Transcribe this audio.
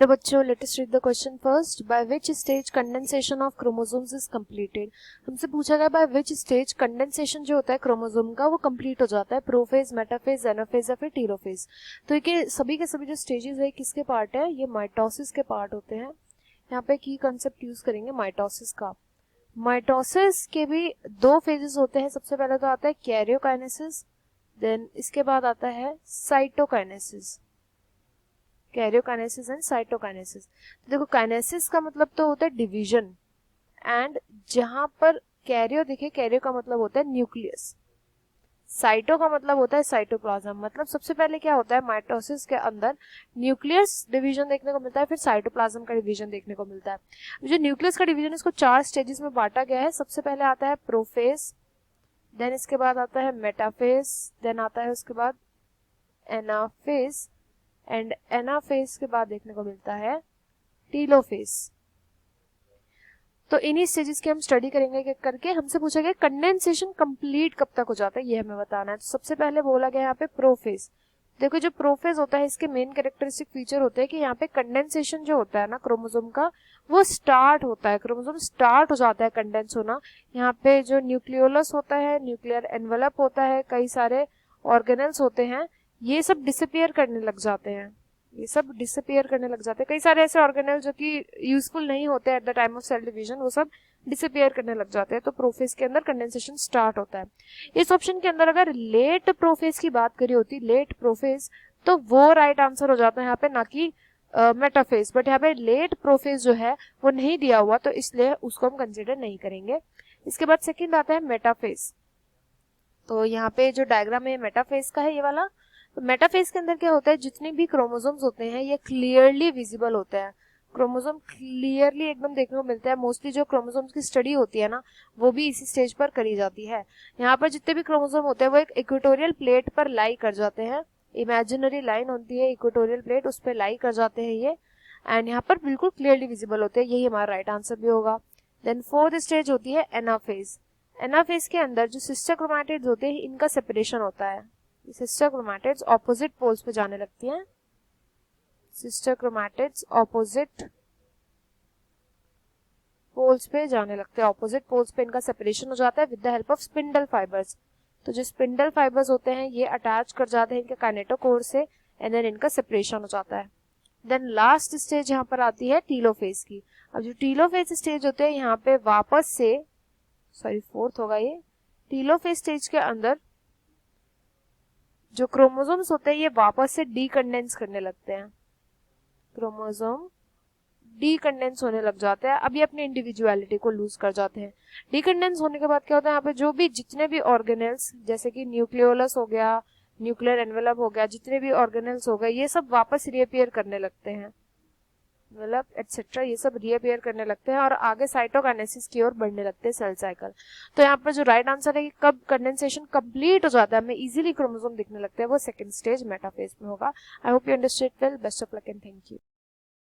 तो बच्चों latest read the question first. By which stage condensation of chromosomes is completed. हमसे पूछा गया बाय विच स्टेज कंडेंसेशन जो होता है क्रोमोसोम का वो कंप्लीट हो जाता है. प्रोफेज, मेटाफेज, एनाफेज या फिर टीलोफेज. तो ये सभी के सभी जो स्टेजेस है किसके पार्ट है, ये माइटोसिस के पार्ट होते हैं. यहाँ पे की कंसेप्ट यूज करेंगे माइटोसिस का. माइटोसिस के भी दो फेजेस होते हैं. सबसे पहले तो आता है कैरियोकाइनेसिस, देन इसके बाद आता है साइटोकाइनेसिस. Karyokinesis and cytokinesis. तो देखो काइनेसिस का मतलब तो होता है डिवीजन, एंड जहां पर कैरियो दिखे, कैरियो का मतलब होता है न्यूक्लियस, साइटो का मतलब होता है साइटोप्लाज्म. मतलब सबसे पहले क्या होता है माइटोसिस के अंदर न्यूक्लियस डिवीजन देखने को मिलता है, फिर साइटोप्लाज्म का डिवीजन देखने को मिलता है. जो न्यूक्लियस का डिवीजन इसको 4 स्टेजेस में बांटा गया है. सबसे पहले आता है प्रोफेज, देन इसके बाद आता है मेटाफेज, देन आता है उसके बाद एनाफेज, एंड एनाफेज के बाद देखने को मिलता है टीलोफेज. तो इन्हीं स्टेजेस की हम स्टडी करेंगे करके. हमसे पूछा गया कंडेंसेशन कंप्लीट कब तक हो जाता है, ये हमें बताना है. तो सबसे पहले बोला गया यहाँ पे प्रोफेज. देखो जो प्रोफेज होता है इसके मेन कैरेक्टरिस्टिक फीचर होते हैं कि यहाँ पे कंडेंसेशन जो होता है ना क्रोमोसोम का वो स्टार्ट होता है. क्रोमोसोम स्टार्ट हो जाता है कंडेंस होना. यहाँ पे जो न्यूक्लियोलस होता है, न्यूक्लियर एनवेलप होता है, कई सारे ऑर्गेनल्स होते हैं, ये सब डिसअपियर करने लग जाते हैं. ये सब डिसअपियर करने लग जाते हैं. कई सारे ऐसे ऑर्गेनल जो कि यूजफुल नहीं होते at the time of cell division, वो सब डिसअपियर करने लग जाते हैं. तो प्रोफेज के अंदर कंडेंसेशन स्टार्ट होता है. इस ऑप्शन के अंदर अगर लेट प्रोफेज की बात करी होती, लेट प्रोफेज, तो वो राइट आंसर हो जाता है यहाँ पे, ना कि मेटाफेज. बट यहाँ पे लेट प्रोफेज जो है वो नहीं दिया हुआ, तो इसलिए उसको हम कंसिडर नहीं करेंगे. इसके बाद सेकेंड आता है मेटाफेज. तो यहाँ पे जो डायग्राम है मेटाफेज का है ये वाला. तो मेटाफेज के अंदर क्या होता है, जितने भी क्रोमोसोम्स होते हैं ये क्लियरली विजिबल होते हैं. क्रोमोसोम क्लियरली एकदम देखने को मिलता है. मोस्टली जो क्रोमोसोम्स की स्टडी होती है ना वो भी इसी स्टेज पर करी जाती है. यहाँ पर जितने भी क्रोमोसोम होते हैं वो एक इक्वेटोरियल प्लेट पर लाई कर जाते हैं. इमेजिनरी लाइन होती है इक्वेटोरियल प्लेट, उस पर लाई कर जाते हैं ये, एंड यहाँ पर बिल्कुल क्लियरली विजिबल होते हैं. यही हमारा राइट आंसर भी होगा. देन फोर्थ स्टेज होती है एनाफेज. एनाफेज के अंदर जो सिस्टर क्रोमैटिड्स होते हैं इनका सेपरेशन होता है. सिस्टर क्रोमैटिड्स ऑपोजिट पोल्स पे जाने लगती हैं. सिस्टर क्रोमैटिड्स ऑपोजिट पोल्स पे जाने लगते हैं. ऑपोजिट पोल्स पे इनका सेपरेशन हो जाता है with the help of spindle fibres. तो जो स्पिंडल फाइबर्स होते हैं ये अटैच कर जाते हैं इनके काइनेटोकोर से, एंड देन इनका सेपरेशन हो जाता है. देन लास्ट स्टेज यहाँ पर आती है टीलोफेज की. अब जो टीलोफेज स्टेज होते हैं यहाँ पे वापस से, सॉरी फोर्थ होगा ये, टीलोफेज स्टेज के अंदर जो क्रोमोसोम्स होते हैं ये वापस से डीकंडेंस करने लगते हैं. क्रोमोसोम डीकंडेंस होने लग जाते हैं. अब ये अपनी इंडिविजुअलिटी को लूज कर जाते हैं. डीकंडेंस होने के बाद क्या होता है, यहाँ पे जो भी जितने भी ऑर्गेनेल्स जैसे कि न्यूक्लियोलस हो गया, न्यूक्लियर एनवेलप हो गया, जितने भी ऑर्गेनेल्स हो गए ये सब वापस रीअपियर करने लगते हैं. एनवेलप एटसेट्रा ये सब रीअपियर करने लगते हैं और आगे साइटोकाइनेसिस की ओर बढ़ने लगते हैं सेल साइकिल. तो यहाँ पर जो राइट आंसर है कि कब कंडेंसेशन कंप्लीट हो जाता है, हमें इजीली क्रोमोसोम दिखने लगते हैं, वो सेकंड स्टेज मेटाफेज में होगा. I hope you understand well. Best of luck and thank you.